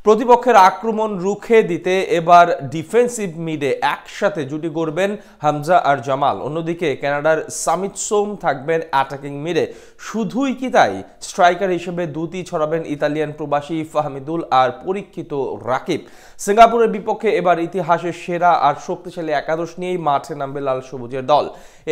প্রতিপক্ষের আক্রমণ রুখে দিতে এবার ডিফেন্সিভ মিডে একসাথে জুটি গড়বেন হামজা আর জামাল। অন্যদিকে কানাডার সামিত সোম থাকবেন অ্যাটাকিং মিডে। শুধুই কি তাই, স্ট্রাইকার হিসেবে দুটি ছড়াবেন ইতালিয়ান প্রবাসী ফাহমিদুল আর পরীক্ষিত রাকিব। সিঙ্গাপুরের বিপক্ষে এবার ইতিহাসের সেরা আর শক্তিশালী একাদশ নিয়েই মাঠে নামবে লাল সবুজের দল।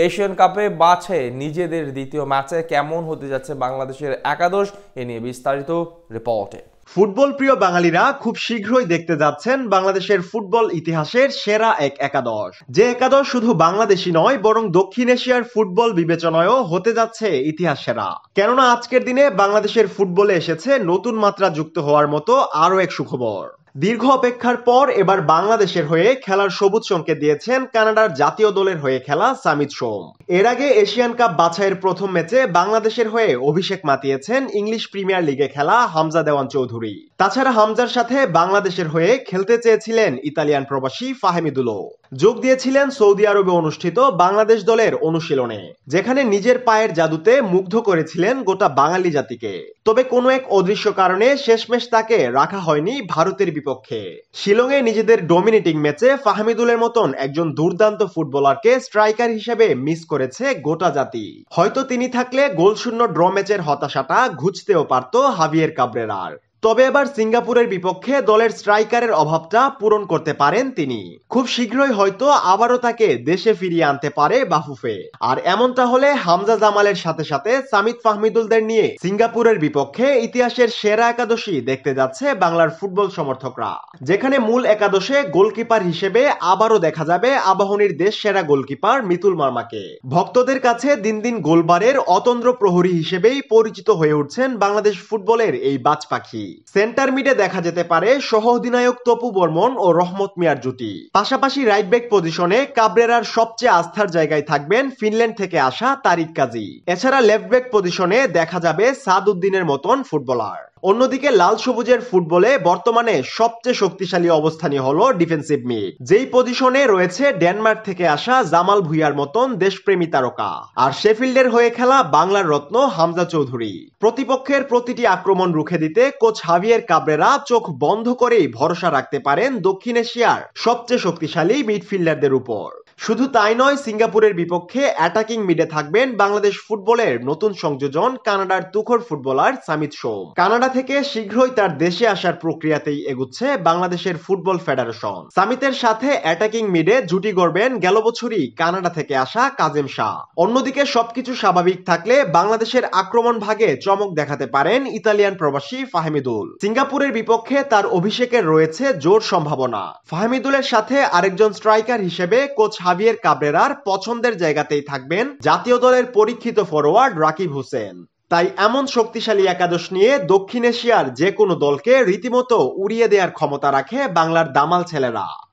এশিয়ান কাপে বাছে নিজেদের দ্বিতীয় ম্যাচে কেমন হতে যাচ্ছে বাংলাদেশের একাদশ, এ নিয়ে বিস্তারিত রিপোর্টে। ফুটবল প্রিয় বাঙালিরা খুব শীঘ্রই দেখতে যাচ্ছেন বাংলাদেশের ফুটবল ইতিহাসের সেরা এক একাদশ। যে একাদশ শুধু বাংলাদেশি নয়, বরং দক্ষিণ এশিয়ার ফুটবল বিবেচনায়ও হতে যাচ্ছে ইতিহাস সেরা। কেননা আজকের দিনে বাংলাদেশের ফুটবলে এসেছে নতুন মাত্রা যুক্ত হওয়ার মতো আরো এক সুখবর। দীর্ঘ অপেক্ষার পর এবার বাংলাদেশের হয়ে খেলার সবুজ সংকেত দিয়েছেন কানাডার জাতীয় দলের হয়ে খেলা সামিত সোম। এর আগে এশিয়ান কাপ বাছাইয়ের প্রথম ম্যাচে বাংলাদেশের হয়ে অভিষেক মাতিয়েছেন ইংলিশ প্রিমিয়ার লিগে খেলা হামজা দেওয়ান চৌধুরী। তাছাড়া হামজার সাথে বাংলাদেশের হয়ে খেলতে চেয়েছিলেন ইতালিয়ান প্রবাসী ফাহমিদুলও। যোগ দিয়েছিলেন সৌদি আরবে অনুষ্ঠিত বাংলাদেশ দলের অনুশীলনে, যেখানে নিজের পায়ের জাদুতে মুগ্ধ করেছিলেন গোটা বাঙালি জাতিকে। তবে কোনো এক অদৃশ্য কারণে শেষমেশ তাকে রাখা হয়নি ভারতের বিপক্ষে। শিলংয়ে নিজেদের ডমিনেটিং ম্যাচে ফাহমিদুলের মতন একজন দুর্দান্ত ফুটবলারকে স্ট্রাইকার হিসেবে মিস করেছে গোটা জাতি। হয়তো তিনি থাকলে গোলশূন্য ড্র ম্যাচের হতাশাটা ঘুচতেও পারত হাভিয়ের কাবরেরার। তবে এবার সিঙ্গাপুরের বিপক্ষে দলের স্ট্রাইকারের অভাবটা পূরণ করতে পারেন তিনি। খুব শীঘ্রই হয়তো আবারও তাকে দেশে ফিরিয়ে আনতে পারে বাফুফে। আর এমনটা হলে হামজা জামালের সাথে সাথে সামিত ফাহমিদুলদের নিয়ে সিঙ্গাপুরের বিপক্ষে ইতিহাসের সেরা একাদশী দেখতে যাচ্ছে বাংলার ফুটবল সমর্থকরা, যেখানে মূল একাদশে গোলকিপার হিসেবে আবারও দেখা যাবে আবাহনীর দেশ সেরা গোলকিপার মিতুল মার্মাকে। ভক্তদের কাছে দিন দিন গোলবারের অতন্দ্র প্রহরী হিসেবেই পরিচিত হয়ে উঠছেন বাংলাদেশ ফুটবলের এই বাজ পাখি। সেন্টার মিডে দেখা যেতে পারে সহ অধিনায়ক তপু বর্মন ও রহমত মিয়ার জুটি। পাশাপাশি রাইট ব্যাক পজিশনে কাবরেরার সবচেয়ে আস্থার জায়গায় থাকবেন ফিনল্যান্ড থেকে আসা তারিক কাজী। এছাড়া লেফট ব্যাক পজিশনে দেখা যাবে সাদ উদ্দিনের মতন ফুটবলার। অন্যদিকে লাল সবুজের ফুটবলে বর্তমানে সবচেয়ে শক্তিশালী অবস্থানই হলো ডিফেন্সিভ মিড, যেই পজিশনে রয়েছে ডেনমার্ক থেকে আসা জামাল ভুঁইয়ার মতন দেশপ্রেমী তারকা আর শেফিল্ডের হয়ে খেলা বাংলার রত্ন হামজা চৌধুরী। প্রতিপক্ষের প্রতিটি আক্রমণ রুখে দিতে কোচ হাভিয়ের কাবরেরা চোখ বন্ধ করেই ভরসা রাখতে পারেন দক্ষিণ এশিয়ার সবচেয়ে শক্তিশালী মিডফিল্ডারদের উপর। শুধু তাই নয়, সিঙ্গাপুরের বিপক্ষে অ্যাটাকিং মিডে থাকবেন বাংলাদেশ ফুটবলের নতুন সংযোজন কানাডার তুখোড় ফুটবলার সামিত সোম। কানাডা থেকে শীঘ্রই তার দেশে আসার প্রক্রিয়াতেই এগুচ্ছে বাংলাদেশের ফুটবল ফেডারেশন। সামিতের সাথে অ্যাটাকিং মিডে জুটি গড়বেন গেল বছরই কানাডা থেকে আসা কাজেম শাহ। অন্যদিকে সবকিছু স্বাভাবিক থাকলে বাংলাদেশের আক্রমণ ভাগে চমক দেখাতে পারেন ইতালিয়ান প্রবাসী ফাহমিদুল। সিঙ্গাপুরের বিপক্ষে তার অভিষেকের রয়েছে জোর সম্ভাবনা। ফাহমিদুলের সাথে আরেকজন স্ট্রাইকার হিসেবে কোচ হাভিয়ের কাবরেরার পছন্দের জায়গাতেই থাকবেন জাতীয় দলের পরীক্ষিত ফরোয়ার্ড রাকিব হোসেন। তাই এমন শক্তিশালী একাদশ নিয়ে দক্ষিণ এশিয়ার যে কোনো দলকে রীতিমতো উড়িয়ে দেওয়ার ক্ষমতা রাখে বাংলার দামাল ছেলেরা।